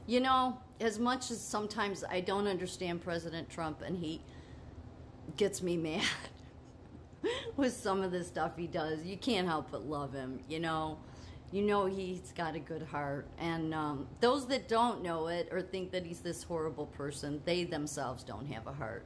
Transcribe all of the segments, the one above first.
You know, as much as sometimes I don't understand President Trump and he gets me mad with some of the stuff he does, you can't help but love him, you know. You know he's got a good heart. And those that don't know it or think that he's this horrible person, they themselves don't have a heart.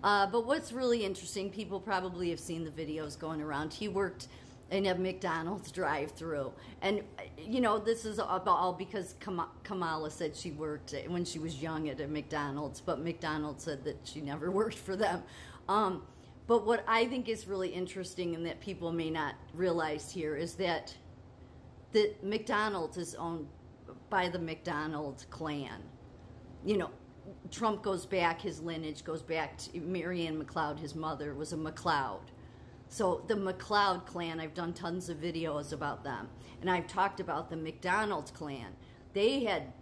But what's really interesting, people probably have seen the videos going around. He worked in a McDonald's drive-thru. And, you know, this is all because Kamala said she worked when she was young at a McDonald's, but McDonald's said that she never worked for them. But what I think is really interesting and that people may not realize here is that the McDonald's is owned by the Macdonald clan. You know, Trump goes back, his lineage goes back to Marianne Mcleod, his mother was a Mcleod. So the Mcleod clan, I've done tons of videos about them. And I've talked about the Macdonald clan. They had,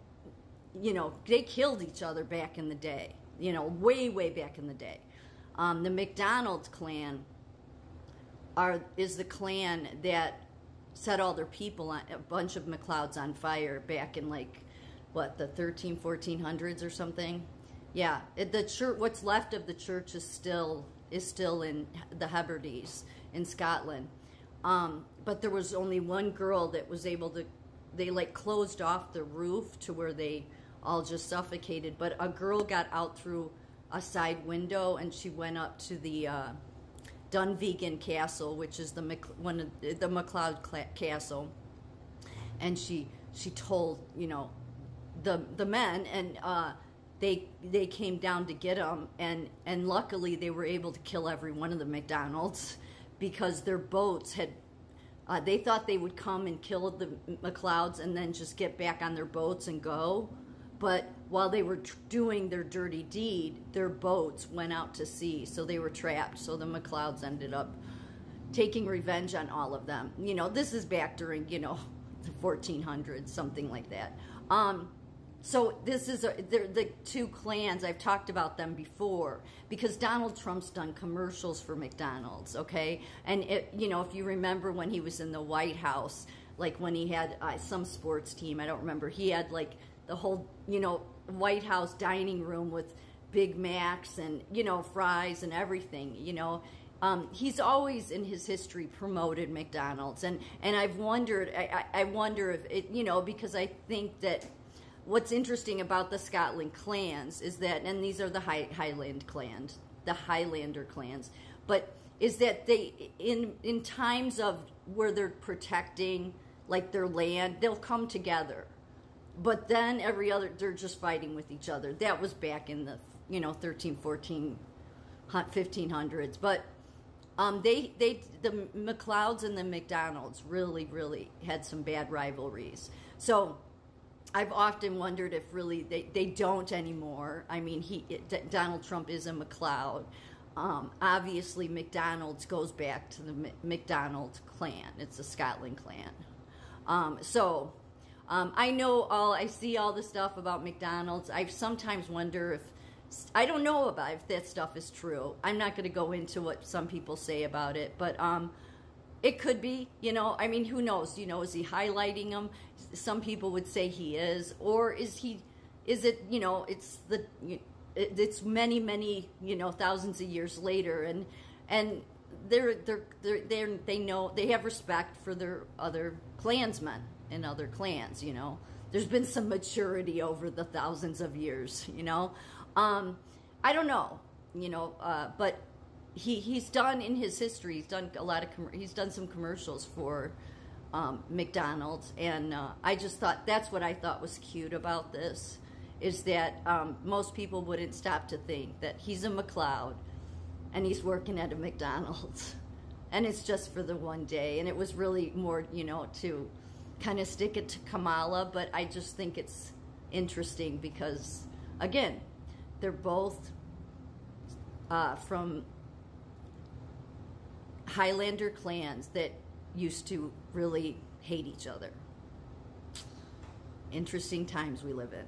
you know, they killed each other back in the day. You know, way, way back in the day. The Macdonald clan is the clan that set all their people on, a bunch of Mcleods on fire back in like, what, the 1400s or something? Yeah, the church, what's left of the church is still in the Hebrides in Scotland. But there was only one girl that was able to, they like closed off the roof to where they all just suffocated. But a girl got out through a side window and she went up to the Dunvegan Castle, which is the Mcleod Castle. And she told, you know, the men, and they came down to get them, and luckily they were able to kill every one of the McDonald's because their boats had, they thought they would come and kill the Mcleods and then just get back on their boats and go. But while they were doing their dirty deed, their boats went out to sea, so they were trapped. So the Mcleods ended up taking revenge on all of them. You know, this is back during, you know, the 1400s, something like that. So this is they're the two clans. I've talked about them before because Donald Trump's done commercials for McDonald's, okay? And, you know, if you remember when he was in the White House, like when he had some sports team, I don't remember, he had like the whole, you know, White House dining room with Big Macs and, you know, fries and everything, you know. He's always in his history promoted McDonald's. And I've wondered, I wonder if it, you know, because I think that what's interesting about the Scotland clans is that, and these are the Highland clans, the Highlander clans, but is that they, in times of where they're protecting like their land, they'll come together. But then every other, they're just fighting with each other. That was back in the, you know, 13, 14, 1500s. But the Mcleods and the McDonald's really had some bad rivalries. So I've often wondered if really they don't anymore. I mean, Donald Trump is a Mcleod. Obviously, McDonald's goes back to the McDonald clan. It's a Scotland clan. I know I see all the stuff about McDonald's. I sometimes wonder if, I don't know about if that stuff is true. I'm not going to go into what some people say about it, but it could be, you know, I mean, who knows, you know, is he highlighting them? Some people would say he is, or is it, you know, it's many, you know, thousands of years later, and they know, they have respect for their other clansmen and other clans, you know. There's been some maturity over the thousands of years, you know. I don't know, you know, but he's done in his history, he's done a lot of, he's done some commercials for McDonald's, and I just thought, that's what I thought was cute about this, is that most people wouldn't stop to think that he's a Mcleod and he's working at a McDonald's, and it's just for the one day, and it was really more, you know, to kind of stick it to Kamala, but I just think it's interesting because, again, they're both from Highlander clans that used to really hate each other. Interesting times we live in.